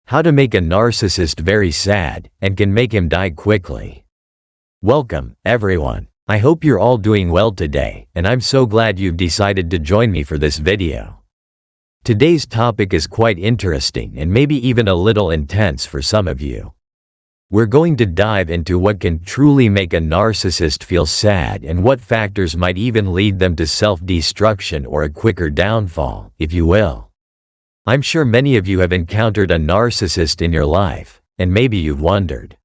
How to make a narcissist very sad and can make him die quickly. Welcome, everyone. I hope you're all doing well today, and I'm so glad you've decided to join me for this video. Today's topic is quite interesting and maybe even a little intense for some of you. We're going to dive into what can truly make a narcissist feel sad and what factors might even lead them to self-destruction or a quicker downfall, if you will. I'm sure many of you have encountered a narcissist in your life, and maybe you've wondered,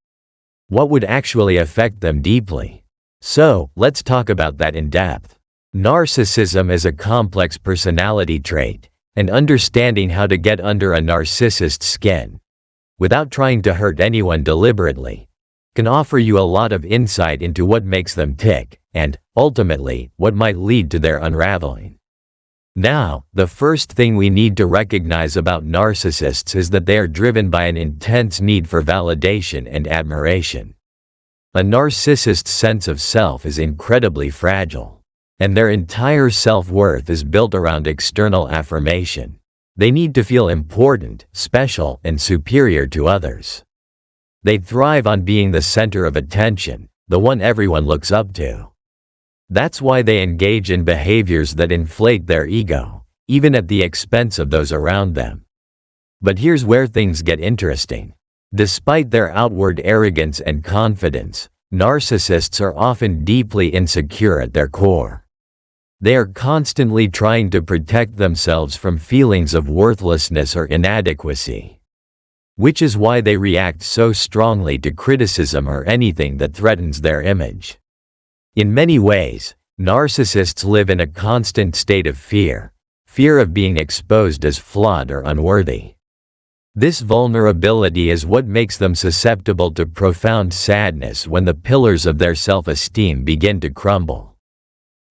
what would actually affect them deeply? So, let's talk about that in depth. Narcissism is a complex personality trait, and understanding how to get under a narcissist's skin, without trying to hurt anyone deliberately, can offer you a lot of insight into what makes them tick, and, ultimately, what might lead to their unraveling. Now, the first thing we need to recognize about narcissists is that they are driven by an intense need for validation and admiration. A narcissist's sense of self is incredibly fragile, and their entire self-worth is built around external affirmation. They need to feel important, special, and superior to others. They thrive on being the center of attention, the one everyone looks up to. That's why they engage in behaviors that inflate their ego, even at the expense of those around them. But here's where things get interesting. Despite their outward arrogance and confidence, narcissists are often deeply insecure at their core. They are constantly trying to protect themselves from feelings of worthlessness or inadequacy, which is why they react so strongly to criticism or anything that threatens their image. In many ways, narcissists live in a constant state of fear of being exposed as flawed or unworthy. This vulnerability is what makes them susceptible to profound sadness when the pillars of their self-esteem begin to crumble.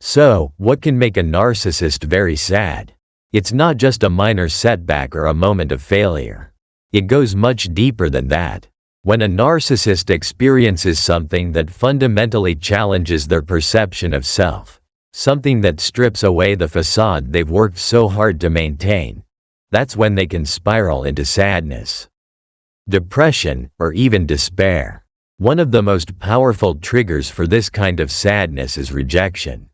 So, what can make a narcissist very sad? It's not just a minor setback or a moment of failure. It goes much deeper than that. When a narcissist experiences something that fundamentally challenges their perception of self, something that strips away the facade they've worked so hard to maintain, that's when they can spiral into sadness, depression, or even despair. One of the most powerful triggers for this kind of sadness is rejection.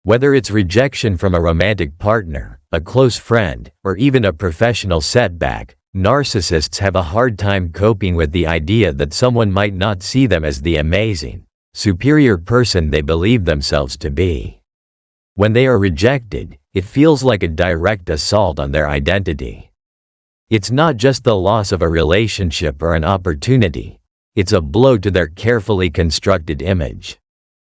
Whether it's rejection from a romantic partner, a close friend, or even a professional setback, narcissists have a hard time coping with the idea that someone might not see them as the amazing, superior person they believe themselves to be. When they are rejected, it feels like a direct assault on their identity. It's not just the loss of a relationship or an opportunity, it's a blow to their carefully constructed image.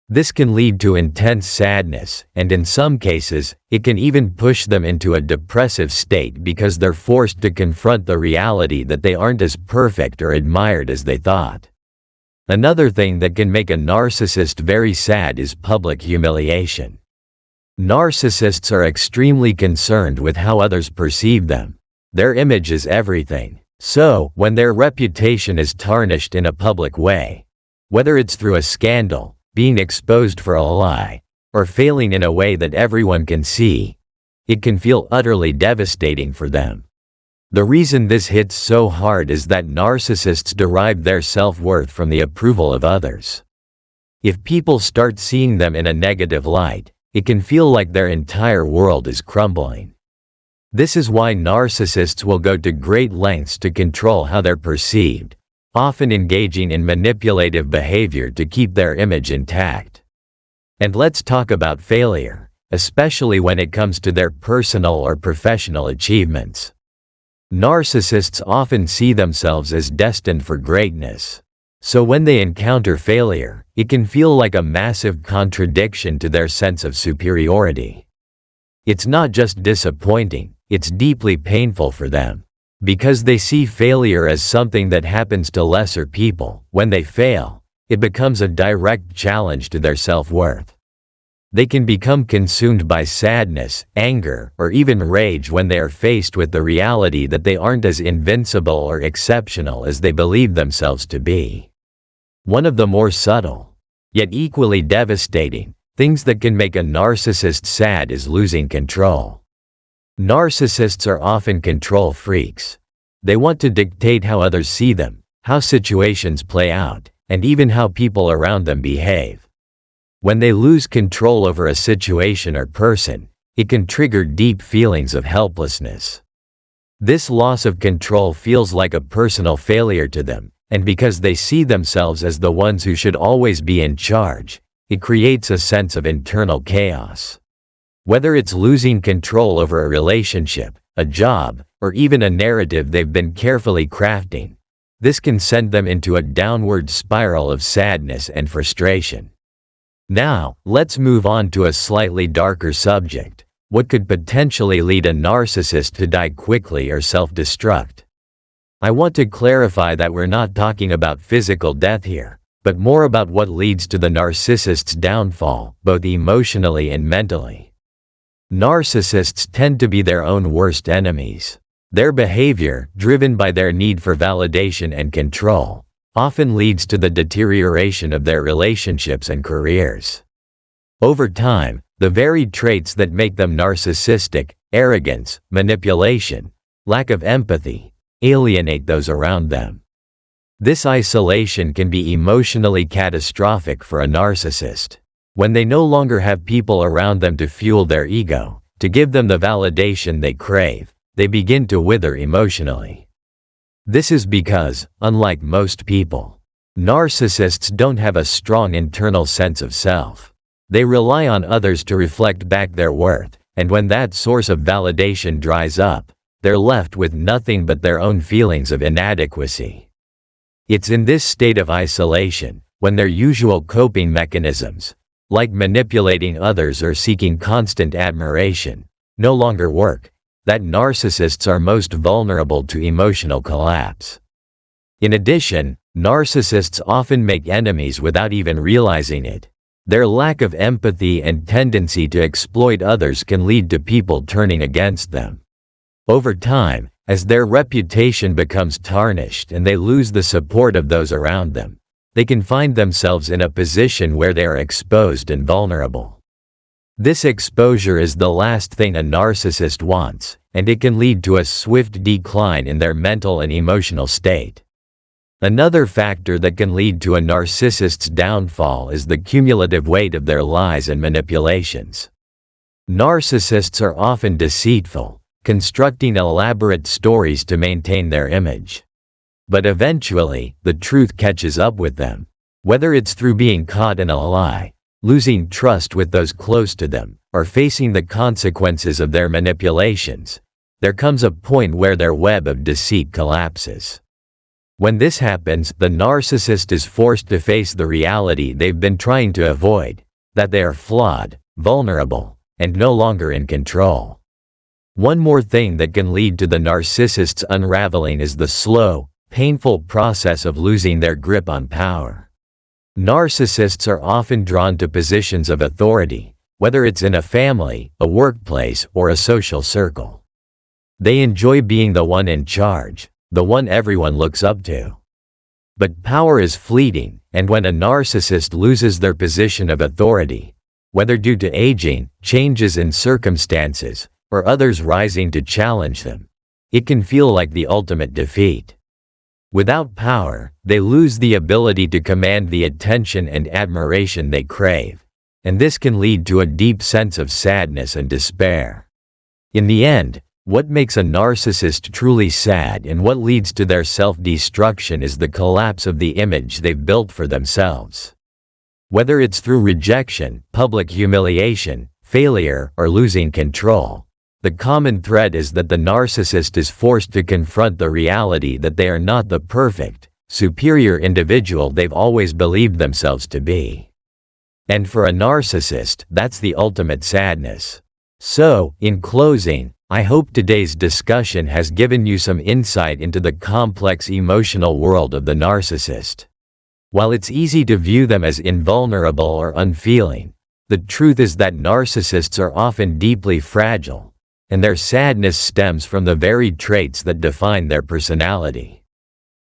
This can lead to intense sadness, and in some cases, it can even push them into a depressive state because they're forced to confront the reality that they aren't as perfect or admired as they thought. Another thing that can make a narcissist very sad is public humiliation. Narcissists are extremely concerned with how others perceive them. Their image is everything. So, when their reputation is tarnished in a public way, whether it's through a scandal, being exposed for a lie, or failing in a way that everyone can see, it can feel utterly devastating for them. The reason this hits so hard is that narcissists derive their self-worth from the approval of others. If people start seeing them in a negative light, it can feel like their entire world is crumbling. This is why narcissists will go to great lengths to control how they're perceived, often engaging in manipulative behavior to keep their image intact. And let's talk about failure, especially when it comes to their personal or professional achievements. Narcissists often see themselves as destined for greatness. So when they encounter failure, it can feel like a massive contradiction to their sense of superiority. It's not just disappointing, it's deeply painful for them. Because they see failure as something that happens to lesser people, when they fail, it becomes a direct challenge to their self-worth. They can become consumed by sadness, anger, or even rage when they are faced with the reality that they aren't as invincible or exceptional as they believe themselves to be. One of the more subtle, yet equally devastating, things that can make a narcissist sad is losing control. Narcissists are often control freaks. They want to dictate how others see them, how situations play out, and even how people around them behave. When they lose control over a situation or person, it can trigger deep feelings of helplessness. This loss of control feels like a personal failure to them, and because they see themselves as the ones who should always be in charge, it creates a sense of internal chaos. Whether it's losing control over a relationship, a job, or even a narrative they've been carefully crafting, this can send them into a downward spiral of sadness and frustration. Now, let's move on to a slightly darker subject: what could potentially lead a narcissist to die quickly or self-destruct. I want to clarify that we're not talking about physical death here, but more about what leads to the narcissist's downfall, both emotionally and mentally. Narcissists tend to be their own worst enemies. Their behavior, driven by their need for validation and control, often leads to the deterioration of their relationships and careers. Over time, the very traits that make them narcissistic, arrogance, manipulation, lack of empathy, alienate those around them. This isolation can be emotionally catastrophic for a narcissist. When they no longer have people around them to fuel their ego, to give them the validation they crave, they begin to wither emotionally. This is because, unlike most people, narcissists don't have a strong internal sense of self. They rely on others to reflect back their worth, and when that source of validation dries up, they're left with nothing but their own feelings of inadequacy. It's in this state of isolation, when their usual coping mechanisms, like manipulating others or seeking constant admiration, no longer work, that narcissists are most vulnerable to emotional collapse. In addition, narcissists often make enemies without even realizing it. Their lack of empathy and tendency to exploit others can lead to people turning against them. Over time, as their reputation becomes tarnished and they lose the support of those around them, they can find themselves in a position where they are exposed and vulnerable. This exposure is the last thing a narcissist wants, and it can lead to a swift decline in their mental and emotional state. Another factor that can lead to a narcissist's downfall is the cumulative weight of their lies and manipulations. Narcissists are often deceitful, constructing elaborate stories to maintain their image. But eventually, the truth catches up with them. Whether it's through being caught in a lie, losing trust with those close to them, or facing the consequences of their manipulations, there comes a point where their web of deceit collapses. When this happens, the narcissist is forced to face the reality they've been trying to avoid, that they are flawed, vulnerable, and no longer in control. One more thing that can lead to the narcissist's unraveling is the slow, painful process of losing their grip on power. Narcissists are often drawn to positions of authority, whether it's in a family, a workplace, or a social circle. They enjoy being the one in charge, the one everyone looks up to. But power is fleeting, and when a narcissist loses their position of authority, whether due to aging, changes in circumstances, or others rising to challenge them, it can feel like the ultimate defeat. Without power, they lose the ability to command the attention and admiration they crave, and this can lead to a deep sense of sadness and despair. In the end, what makes a narcissist truly sad and what leads to their self-destruction is the collapse of the image they've built for themselves. Whether it's through rejection, public humiliation, failure, or losing control, the common thread is that the narcissist is forced to confront the reality that they are not the perfect, superior individual they've always believed themselves to be. And for a narcissist, that's the ultimate sadness. So, in closing, I hope today's discussion has given you some insight into the complex emotional world of the narcissist. While it's easy to view them as invulnerable or unfeeling, the truth is that narcissists are often deeply fragile, and their sadness stems from the very traits that define their personality.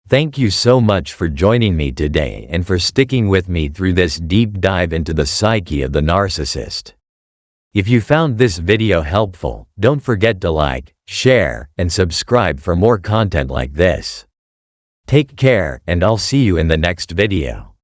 Thank you so much for joining me today and for sticking with me through this deep dive into the psyche of the narcissist. If you found this video helpful, don't forget to like, share, and subscribe for more content like this. Take care, and I'll see you in the next video.